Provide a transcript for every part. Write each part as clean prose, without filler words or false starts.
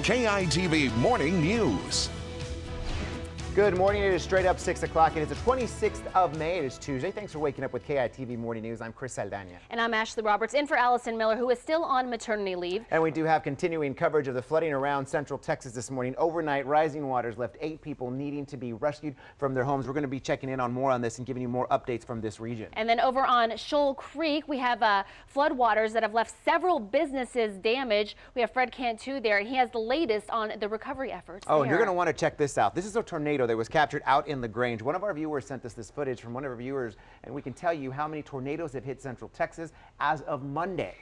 KEYE-TV Morning News. Good morning. It is straight up 6 o'clock. It is the 26th of May. It is Tuesday. Thanks for waking up with KEYE-TV Morning News. I'm Chris Saldana. And I'm Ashley Roberts, in for Allison Miller, who is still on maternity leave. And we do have continuing coverage of the flooding around central Texas this morning. Overnight, rising waters left 8 people needing to be rescued from their homes. We're going to be checking in on more on this and giving you more updates from this region. And then over on Shoal Creek, we have floodwaters that have left several businesses damaged. We have Fred Cantu there, and he has the latest on the recovery efforts. Oh, and you're going to want to check this out. This is a tornado that was captured out in the Grange. One of our viewers sent us this footage from one of our viewers, and we can tell you how many tornadoes have hit central Texas as of Monday.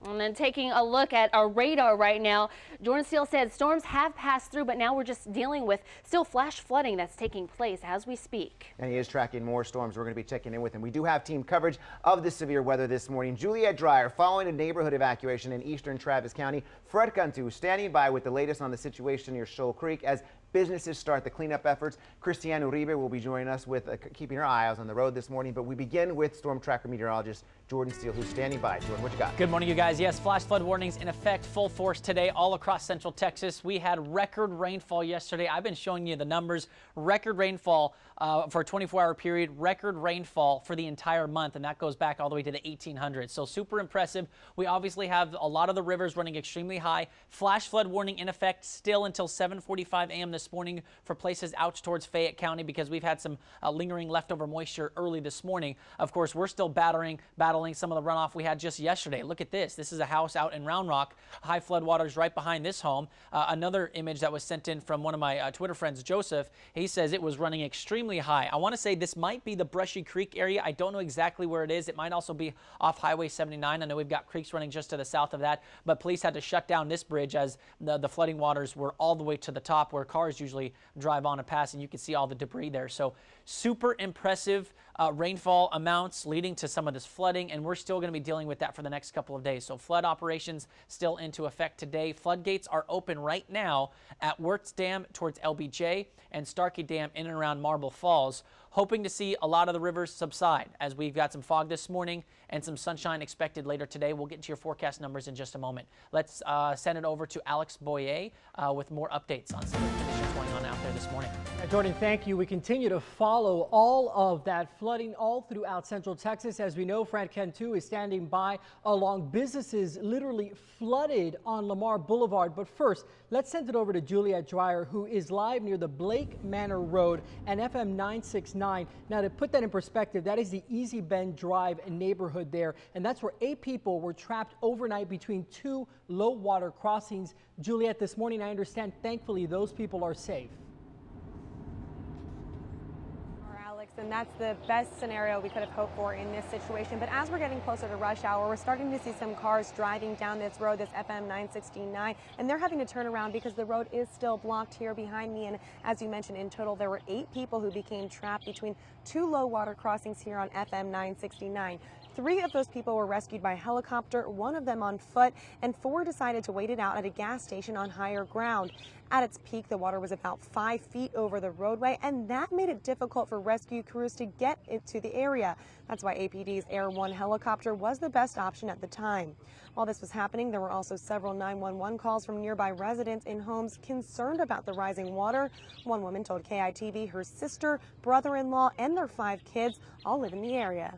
And then taking a look at our radar right now, Jordan Steele said storms have passed through, but now we're just dealing with still flash flooding that's taking place as we speak. And he is tracking more storms. We're going to be checking in with him. We do have team coverage of the severe weather this morning. Juliet Dreyer following a neighborhood evacuation in eastern Travis County. Fred Cantu standing by with the latest on the situation near Shoal Creek as businesses start the cleanup efforts. Christiane Uribe will be joining us with keeping her eyes on the road this morning. But we begin with storm tracker meteorologist Jordan Steele, who's standing by. Jordan, what you got? Good morning, you guys. Yes, flash flood warnings in effect, full force today all across central Texas. We had record rainfall yesterday. I've been showing you the numbers. Record rainfall for a 24-hour period, record rainfall for the entire month, and that goes back all the way to the 1800s. So super impressive. We obviously have a lot of the rivers running extremely high. Flash flood warning in effect still until 7:45 a.m. this morning for places out towards Fayette County because we've had some lingering leftover moisture early this morning. Of course, we're still battling some of the runoff we had just yesterday. Look at this. This is a house out in Round Rock. High flood waters right behind this home. Another image that was sent in from one of my Twitter friends, Joseph. He says it was running extremely high. I want to say this might be the Brushy Creek area. I don't know exactly where it is. It might also be off Highway 79. I know we've got creeks running just to the south of that, but police had to shut down this bridge as the flooding waters were all the way to the top where cars usually drive on and pass, and you can see all the debris there. So super impressive rainfall amounts leading to some of this flooding, and we're still going to be dealing with that for the next couple of days. So flood operations still into effect today. Floodgates are open right now at Wirtz Dam towards LBJ and Starkey Dam in and around Marble Falls. Hoping to see a lot of the rivers subside as we've got some fog this morning and some sunshine expected later today. We'll get into your forecast numbers in just a moment. Let's send it over to Alex Boyer with more updates on some of the conditions going on out there this morning. Jordan, thank you. We continue to follow all of that flooding all throughout central Texas. As we know, Fred Cantu is standing by along businesses literally flooded on Lamar Boulevard. But first, let's send it over to Juliet Dreyer, who is live near the Blake Manor Road and FM 969. Now, to put that in perspective, that is the Easy Bend Drive neighborhood there, and that's where 8 people were trapped overnight between 2 low water crossings. Juliet, this morning, I understand, thankfully, those people are safe. And that's the best scenario we could have hoped for in this situation. But as we're getting closer to rush hour, we're starting to see some cars driving down this road, this FM 969, and they're having to turn around because the road is still blocked here behind me. And as you mentioned, in total, there were 8 people who became trapped between 2 low water crossings here on FM 969. 3 of those people were rescued by helicopter, 1 of them on foot, and 4 decided to wait it out at a gas station on higher ground. At its peak, the water was about 5 feet over the roadway, and that made it difficult for rescue crews to get into the area. That's why APD's Air 1 helicopter was the best option at the time. While this was happening, there were also several 911 calls from nearby residents in homes concerned about the rising water. One woman told KEYE-TV her sister, brother-in-law, and their 5 kids all live in the area.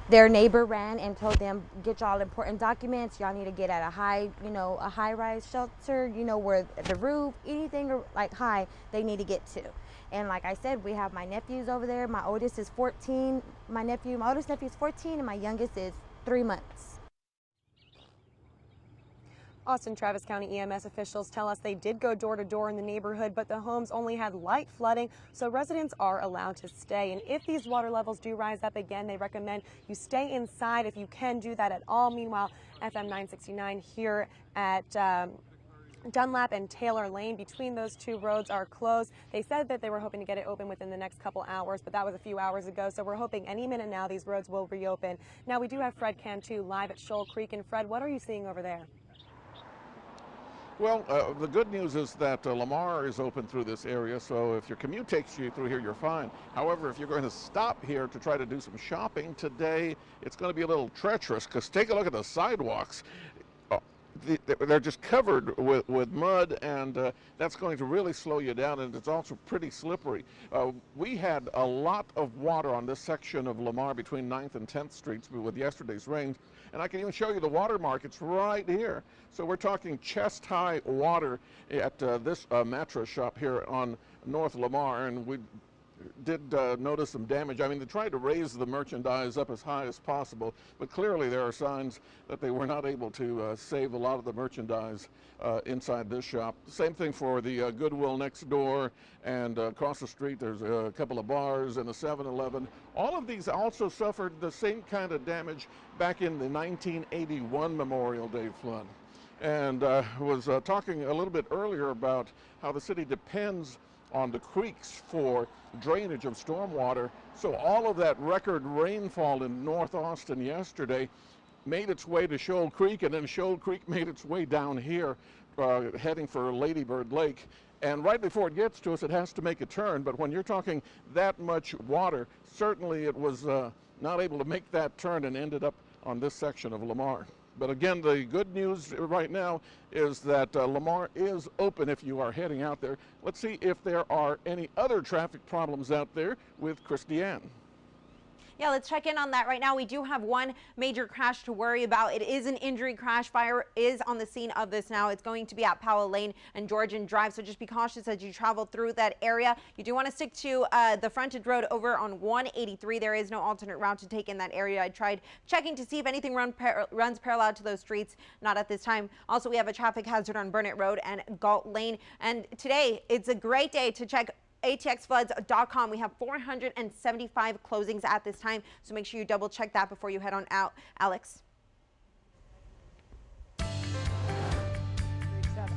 Their neighbor ran and told them, get y'all important documents. Y'all need to get at a high-rise shelter, where the roof, anything like high, they need to get to. And like I said, we have my nephews over there. My oldest is 14. My oldest nephew is 14, and my youngest is 3 months. Austin Travis County EMS officials tell us they did go door to door in the neighborhood, but the homes only had light flooding, so residents are allowed to stay. And if these water levels do rise up again, they recommend you stay inside if you can do that at all. Meanwhile, FM 969 here at Dunlap and Taylor Lane, between those 2 roads, are closed. They said that they were hoping to get it open within the next couple hours, but that was a few hours ago, so we're hoping any minute now these roads will reopen. Now, we do have Fred Cantu live at Shoal Creek. And Fred, what are you seeing over there? Well, the good news is that Lamar is open through this area, so if your commute takes you through here, you're fine. However, if you're going to stop here to try to do some shopping today, it's going to be a little treacherous, because take a look at the sidewalks. they're just covered with mud, and that's going to really slow you down, and it's also pretty slippery. We had a lot of water on this section of Lamar between 9th and 10th Streets with yesterday's rain, and I can even show you the water markets right here. So we're talking chest-high water at this mattress shop here on North Lamar, and we did notice some damage. I mean, they tried to raise the merchandise up as high as possible, but clearly there are signs that they were not able to save a lot of the merchandise inside this shop. Same thing for the Goodwill next door, and across the street there's a couple of bars and a 7-Eleven. All of these also suffered the same kind of damage back in the 1981 Memorial Day flood. And was talking a little bit earlier about how the city depends on the creeks for drainage of stormwater. So all of that record rainfall in North Austin yesterday made its way to Shoal Creek, and then Shoal Creek made its way down here, heading for Lady Bird Lake. And right before it gets to us, it has to make a turn. But when you're talking that much water, certainly it was not able to make that turn and ended up on this section of Lamar. But again, the good news right now is that Lamar is open if you are heading out there. Let's see if there are any other traffic problems out there with Christiane. Yeah, let's check in on that right now. We do have one major crash to worry about. It is an injury crash. Fire is on the scene of this now. It's going to be at Powell Lane and Georgian Drive, so just be cautious as you travel through that area. You do want to stick to the frontage road over on 183. There is no alternate route to take in that area. I tried checking to see if anything runs parallel to those streets. Not at this time. Also, we have a traffic hazard on Burnett Road and Galt Lane. And today, it's a great day to check atxfloods.com. We have 475 closings at this time, so make sure you double check that before you head on out. Alex. Have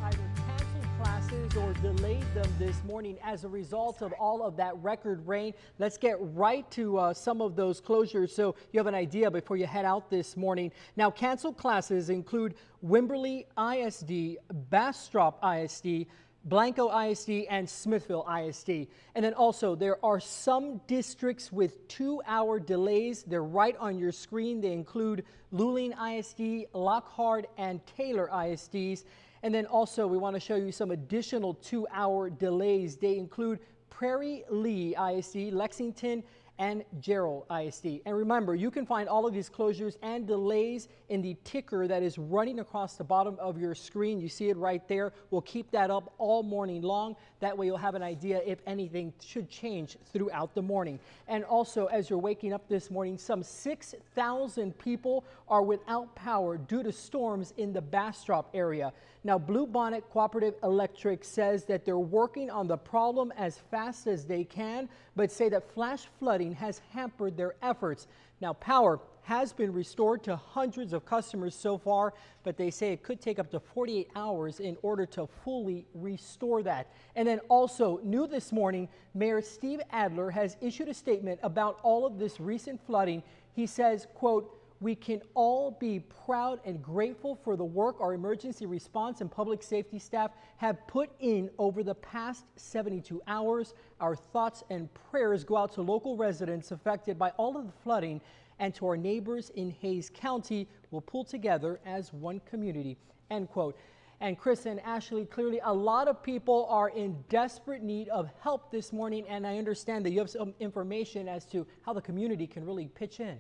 either canceled classes or delayed them this morning as a result of all of that record rain. Let's get right to some of those closures so you have an idea before you head out this morning. Now, canceled classes include Wimberley ISD, Bastrop ISD, Blanco ISD, and Smithville ISD. And then also there are some districts with 2-hour delays. They're right on your screen. They include Luling ISD, Lockhart, and Taylor ISDs. And then also we want to show you some additional 2-hour delays. They include Prairie Lee ISD, Lexington, and Gerald ISD. And remember, you can find all of these closures and delays in the ticker that is running across the bottom of your screen. You see it right there. We'll keep that up all morning long. That way you'll have an idea if anything should change throughout the morning. And also, as you're waking up this morning, some 6,000 people are without power due to storms in the Bastrop area. Now, Bluebonnet Cooperative Electric says that they're working on the problem as fast as they can, but say that flash flooding has hampered their efforts. Now, power has been restored to hundreds of customers so far, but they say it could take up to 48 hours in order to fully restore that. And then also new this morning, Mayor Steve Adler has issued a statement about all of this recent flooding. He says, quote, "We can all be proud and grateful for the work our emergency response and public safety staff have put in over the past 72 hours. Our thoughts and prayers go out to local residents affected by all of the flooding and to our neighbors in Hays County. We'll pull together as one community," end quote. And Chris and Ashley, clearly a lot of people are in desperate need of help this morning, and I understand that you have some information as to how the community can really pitch in.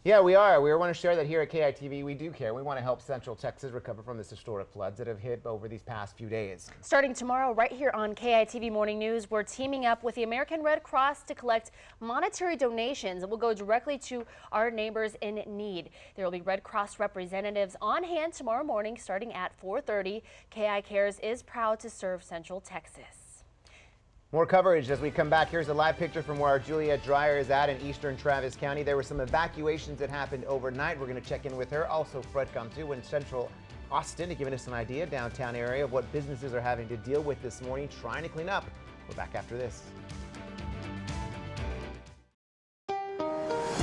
Yeah, we are. We want to share that here at KEYE-TV. We do care. We want to help Central Texas recover from this historic floods that have hit over these past few days. Starting tomorrow, right here on KEYE-TV Morning News, we're teaming up with the American Red Cross to collect monetary donations that will go directly to our neighbors in need. There will be Red Cross representatives on hand tomorrow morning starting at 4:30. KEYE Cares is proud to serve Central Texas. More coverage as we come back. Here's a live picture from where Juliette Dreyer is at in eastern Travis County. There were some evacuations that happened overnight. We're going to check in with her. Also, Fred Cantu in central Austin to give us an idea, downtown area, of what businesses are having to deal with this morning, trying to clean up. We're back after this.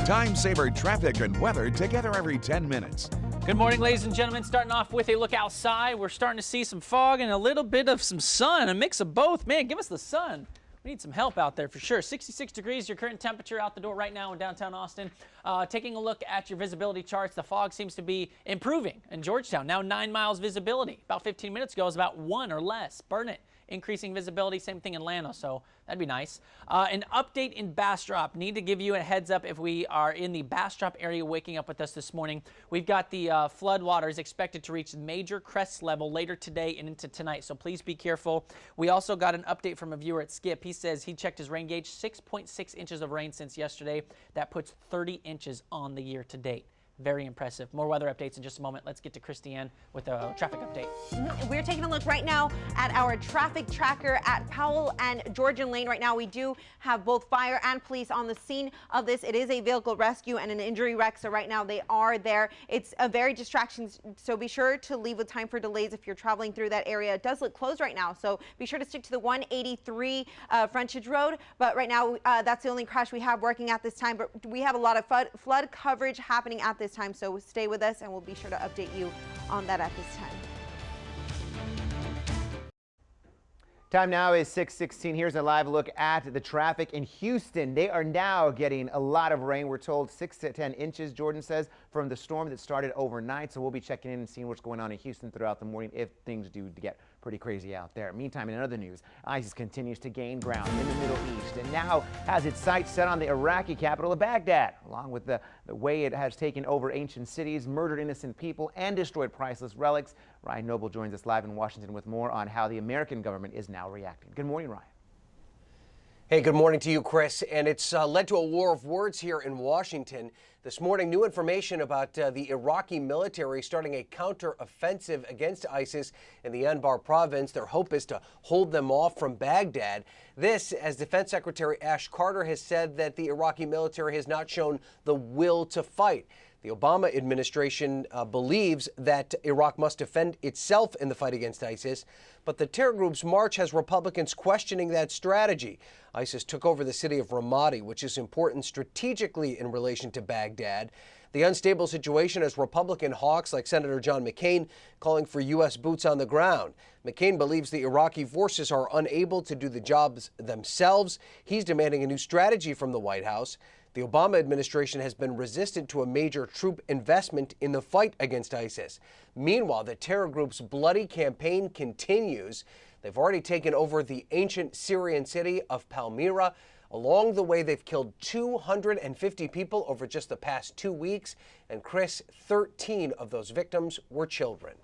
Time-saver traffic and weather together every 10 minutes. Good morning, ladies and gentlemen. Starting off with a look outside. We're starting to see some fog and a little bit of some sun, a mix of both. Man, give us the sun. We need some help out there for sure. 66 degrees, your current temperature out the door right now in downtown Austin. Taking a look at your visibility charts, the fog seems to be improving in Georgetown. Now 9 miles visibility. About 15 minutes ago, it was about 1 or less. Burn it. Increasing visibility, same thing in Llano, so that'd be nice. An update in Bastrop. Need to give you a heads up if we are in the Bastrop area waking up with us this morning. We've got the flood waters expected to reach major crest level later today and into tonight, so please be careful. We also got an update from a viewer at Skip. He says he checked his rain gauge, 6.6 inches of rain since yesterday. That puts 30 inches on the year to date. Very impressive. More weather updates in just a moment. Let's get to Christiane with a traffic update. We're taking a look right now at our traffic tracker at Powell and Georgian Lane. Right now, we do have both fire and police on the scene of this. It is a vehicle rescue and an injury wreck, so right now they are there. It's a very distraction, so be sure to leave with time for delays if you're traveling through that area. It does look closed right now, so be sure to stick to the 183 Frontage Road. But right now, that's the only crash we have working at this time. But we have a lot of flood coverage happening at this time, so stay with us and we'll be sure to update you on that at this time. Time now is 6:16. Here's a live look at the traffic in Houston. They are now getting a lot of rain. We're told 6 to 10 inches, Jordan says, from the storm that started overnight. So we'll be checking in and seeing what's going on in Houston throughout the morning if things do get pretty crazy out there. Meantime, in other news, ISIS continues to gain ground in the Middle East and now has its sights set on the Iraqi capital of Baghdad, along with the way it has taken over ancient cities, murdered innocent people, and destroyed priceless relics. Ryan Noble joins us live in Washington with more on how the American government is now reacting. Good morning, Ryan. Hey, good morning to you, Chris. And it's led to a war of words here in Washington. This morning, new information about the Iraqi military starting a counter-offensive against ISIS in the Anbar province. Their hope is to hold them off from Baghdad. This, as Defense Secretary Ash Carter has said that the Iraqi military has not shown the will to fight. The Obama administration believes that Iraq must defend itself in the fight against ISIS, but the terror group's march has Republicans questioning that strategy. ISIS took over the city of Ramadi, which is important strategically in relation to Baghdad. The unstable situation has Republican hawks like Senator John McCain calling for U.S. boots on the ground. McCain believes the Iraqi forces are unable to do the jobs themselves. He's demanding a new strategy from the White House. The Obama administration has been resistant to a major troop investment in the fight against ISIS. Meanwhile, the terror group's bloody campaign continues. They've already taken over the ancient Syrian city of Palmyra. Along the way, they've killed 250 people over just the past 2 weeks. And Chris, 13 of those victims were children.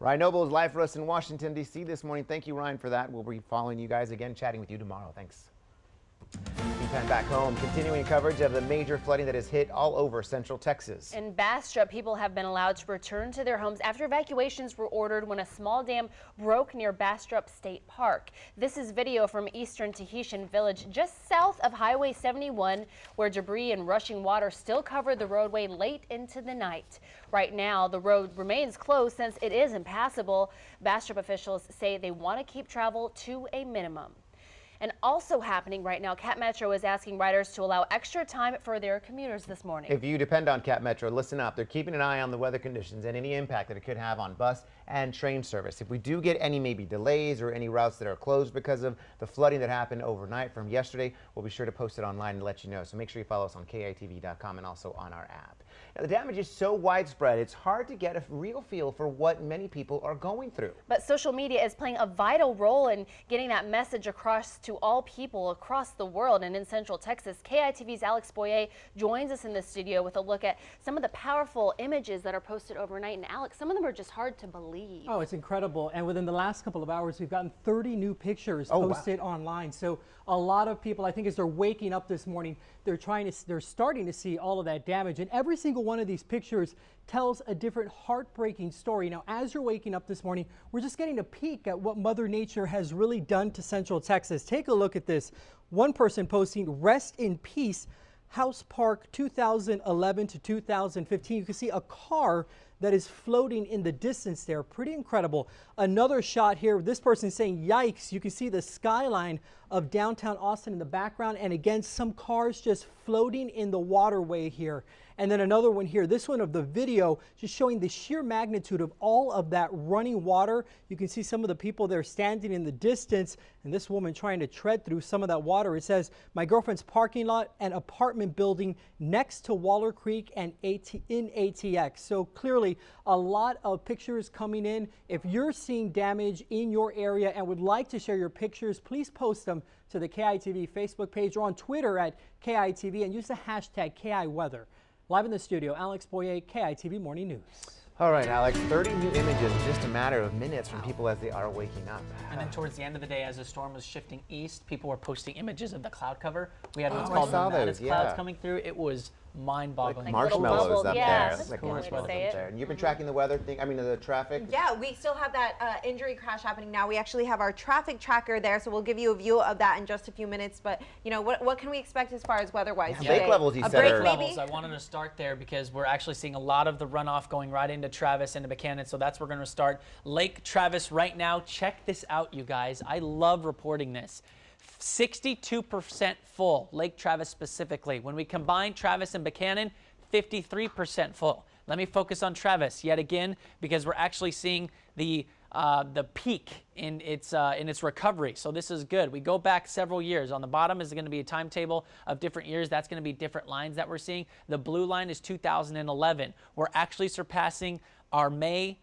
Ryan Noble is live for us in Washington, D.C. this morning. Thank you, Ryan, for that. We'll be following you guys again, chatting with you tomorrow. Thanks. Meantime, back home, continuing coverage of the major flooding that has hit all over central Texas. In Bastrop, people have been allowed to return to their homes after evacuations were ordered when a small dam broke near Bastrop State Park. This is video from eastern Tahitian Village, just south of Highway 71, where debris and rushing water still covered the roadway late into the night. Right now, the road remains closed since it is impassable. Bastrop officials say they want to keep travel to a minimum. And also happening right now, Cap Metro is asking riders to allow extra time for their commuters this morning. If you depend on Cap Metro, listen up. They're keeping an eye on the weather conditions and any impact that it could have on bus and train service. If we do get any maybe delays or any routes that are closed because of the flooding that happened overnight from yesterday, we'll be sure to post it online and let you know. So make sure you follow us on KEYE-TV.com and also on our app. Now, the damage is so widespread, it's hard to get a real feel for what many people are going through. But social media is playing a vital role in getting that message across to all people across the world. And in Central Texas, KEYE-TV's Alex Boyer joins us in the studio with a look at some of the powerful images that are posted overnight. And Alex, some of them are just hard to believe. Oh, it's incredible. And within the last couple of hours, we've gotten 30 new pictures posted online. So a lot of people, I think, as they're waking up this morning, they're starting to see all of that damage. And every single one of these pictures tells a different heartbreaking story. Now, as you're waking up this morning, we're just getting a peek at what Mother Nature has really done to Central Texas. Take a look at this. One person posting, "Rest in peace, House Park 2011 to 2015. You can see a car that is floating in the distance there. Pretty incredible. Another shot here. This person saying, yikes. You can see the skyline of downtown Austin in the background. And again, some cars just floating in the waterway here. And then another one here, this one of the video, just showing the sheer magnitude of all of that running water. You can see some of the people there standing in the distance, and this woman trying to tread through some of that water. It says, my girlfriend's parking lot and apartment building next to Waller Creek and in ATX. So clearly a lot of pictures coming in. If you're seeing damage in your area and would like to share your pictures, please post them to the KEYE-TV Facebook page or on Twitter at KEYE-TV and use the hashtag KEYE-Weather. Live in the studio, Alex Boyer, KEYE-TV Morning News. All right, Alex, 30 new images in just a matter of minutes from people as they are waking up. And then towards the end of the day, as the storm was shifting east, people were posting images of the cloud cover. We had what's called the Mattis clouds coming through. It was mind-boggling. Like marshmallows up there. That's like a good way to marshmallows say up it. there. And you've been tracking the weather thing, the traffic? Yeah, we still have that injury crash happening now. We actually have our traffic tracker there, so we'll give you a view of that in just a few minutes. But, you know, what can we expect as far as weather-wise today? Lake levels, you said. Lake levels, I wanted to start there because we're actually seeing a lot of the runoff going right into Travis, into Buchanan, so that's where we're going to start. Lake Travis right now, check this out, you guys. I love reporting this. 62% full, Lake Travis specifically. When we combine Travis and Buchanan, 53% full. Let me focus on Travis yet again because we're actually seeing the peak in its recovery. So this is good. We go back several years. On the bottom is going to be a timetable of different years. That's going to be different lines that we're seeing. The blue line is 2011. We're actually surpassing our May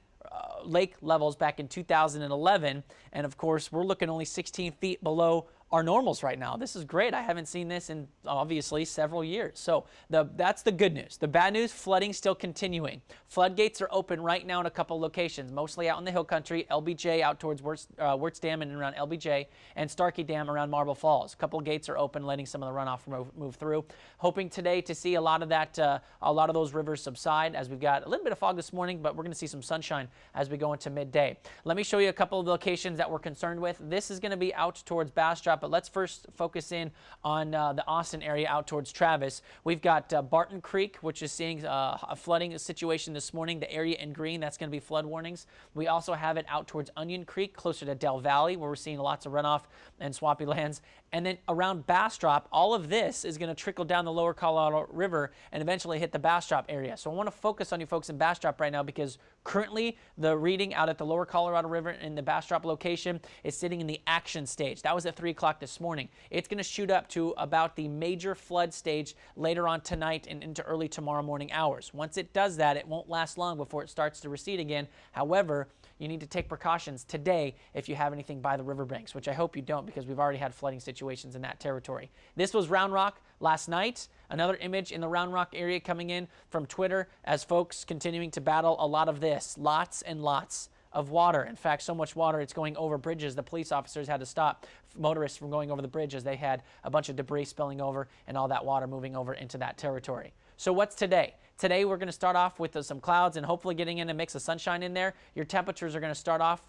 lake levels back in 2011. And of course, we're looking only 16 feet below our normals right now. This is great. I haven't seen this in obviously several years. So that's the good news. The bad news, flooding still continuing. Floodgates are open right now in a couple locations, mostly out in the hill country, LBJ out towards Wirtz Dam and around LBJ, and Starkey Dam around Marble Falls. A couple gates are open, letting some of the runoff move through. Hoping today to see a lot of that, a lot of those rivers subside as we've got a little bit of fog this morning, but we're going to see some sunshine as we go into midday. Let me show you a couple of locations that we're concerned with. This is going to be out towards Bastrop, but let's first focus in on the Austin area out towards Travis. We've got Barton Creek, which is seeing a flooding situation this morning. The area in green, that's going to be flood warnings. We also have it out towards Onion Creek, closer to Del Valley, where we're seeing lots of runoff and swampy lands. And then around Bastrop, all of this is going to trickle down the lower Colorado River and eventually hit the Bastrop area. So I want to focus on you folks in Bastrop right now because currently the reading out at the lower Colorado River in the Bastrop location is sitting in the action stage. That was at 3 o'clock this morning. It's going to shoot up to about the major flood stage later on tonight and into early tomorrow morning hours. Once it does that, it won't last long before it starts to recede again. However, you need to take precautions today if you have anything by the riverbanks, which I hope you don't because we've already had flooding situations in that territory. This was Round Rock last night. Another image in the Round Rock area coming in from Twitter as folks continuing to battle a lot of this. Lots and lots of water. In fact, so much water it's going over bridges. The police officers had to stop motorists from going over the bridge as they had a bunch of debris spilling over and all that water moving over into that territory. So what's today? Today we're going to start off with some clouds and hopefully getting in a mix of sunshine in there. Your temperatures are going to start off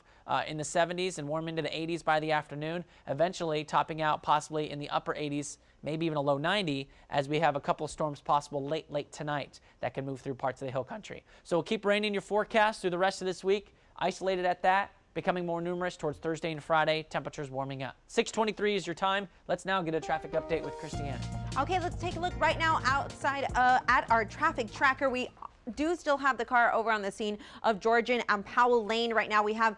in the 70s and warm into the 80s by the afternoon, eventually topping out possibly in the upper 80s, maybe even a low 90 as we have a couple of storms possible late tonight that can move through parts of the hill country. So we'll keep rain in your forecast through the rest of this week, isolated at that, becoming more numerous towards Thursday and Friday, temperatures warming up. 6:23 is your time. Let's now get a traffic update with Christiane. Okay, let's take a look right now outside at our traffic tracker. We do still have the car over on the scene of Georgian and Powell Lane. Right now we have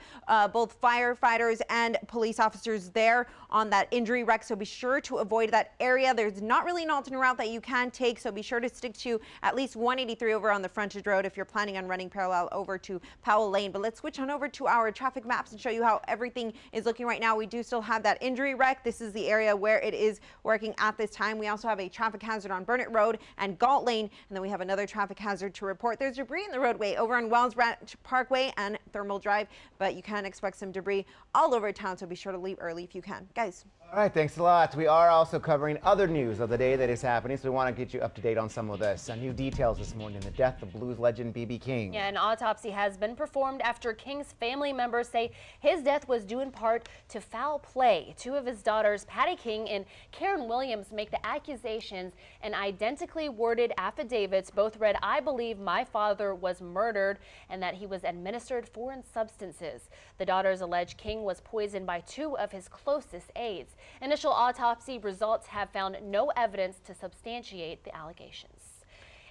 both firefighters and police officers there on that injury wreck, so be sure to avoid that area. There's not really an alternate route that you can take, so be sure to stick to at least 183 over on the frontage road if you're planning on running parallel over to Powell Lane. But let's switch on over to our traffic maps and show you how everything is looking right now. We do still have that injury wreck. This is the area where it is working at this time. We also have a traffic hazard on Burnett Road and Galt Lane, and then we have another traffic hazard to report. There's debris in the roadway over on Wells Ranch Parkway and Thermal Drive, but you can expect some debris all over town, so be sure to leave early if you can. Guys. All right, thanks a lot. We are also covering other news of the day that is happening, so we want to get you up to date on some of this. New details this morning, the death of blues legend B.B. King. Yeah, an autopsy has been performed after King's family members say his death was due in part to foul play. Two of his daughters, Patty King and Karen Williams, make the accusations in identically worded affidavits. Both read, "I believe my father was murdered and that he was administered foreign substances. The daughters allege King was poisoned by 2 of his closest aides. Initial autopsy results have found no evidence to substantiate the allegations.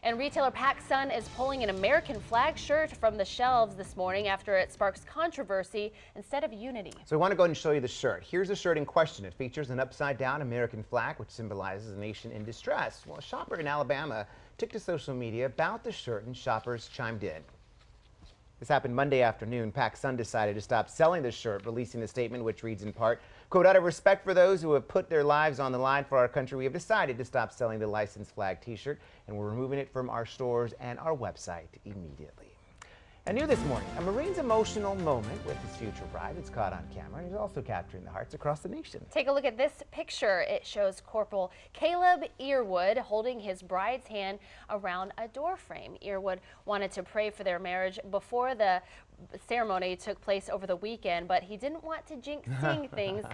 And retailer PacSun is pulling an American flag shirt from the shelves this morning after it sparks controversy instead of unity. So we want to go ahead and show you the shirt. Here's the shirt in question. It features an upside-down American flag, which symbolizes a nation in distress. Well, a shopper in Alabama took to social media about the shirt, and shoppers chimed in. This happened Monday afternoon. PacSun decided to stop selling the shirt, releasing a statement which reads in part, quote, "Out of respect for those who have put their lives on the line for our country, we have decided to stop selling the licensed flag t-shirt, and we're removing it from our stores and our website immediately." And new this morning, a Marine's emotional moment with his future bride is caught on camera and is also capturing the hearts across the nation. Take a look at this picture. It shows Corporal Caleb Earwood holding his bride's hand around a door frame. Earwood wanted to pray for their marriage before the ceremony took place over the weekend, but he didn't want to jinx seeing things,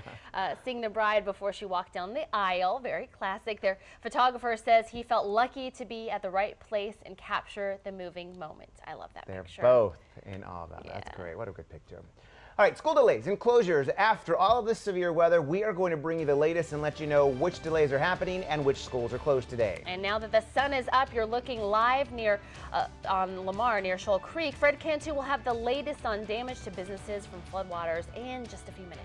seeing the bride before she walked down the aisle. Very classic. Their photographer says he felt lucky to be at the right place and capture the moving moment. I love that picture. They're both in awe about that. That's great. What a good picture. All right, school delays and closures. After all of this severe weather, we are going to bring you the latest and let you know which delays are happening and which schools are closed today. And now that the sun is up, you're looking live near on Lamar near Shoal Creek. Fred Cantu will have the latest on damage to businesses from floodwaters in just a few minutes.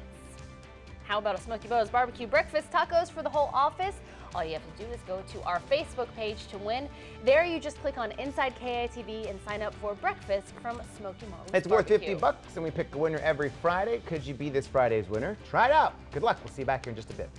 How about a Smoky Bo's barbecue breakfast tacos for the whole office? All you have to do is go to our Facebook page to win. There you just click on Inside KEYE-TV and sign up for breakfast from Smoky Bo's. It's worth $50 and we pick a winner every Friday. Could you be this Friday's winner? Try it out. Good luck. We'll see you back here in just a bit.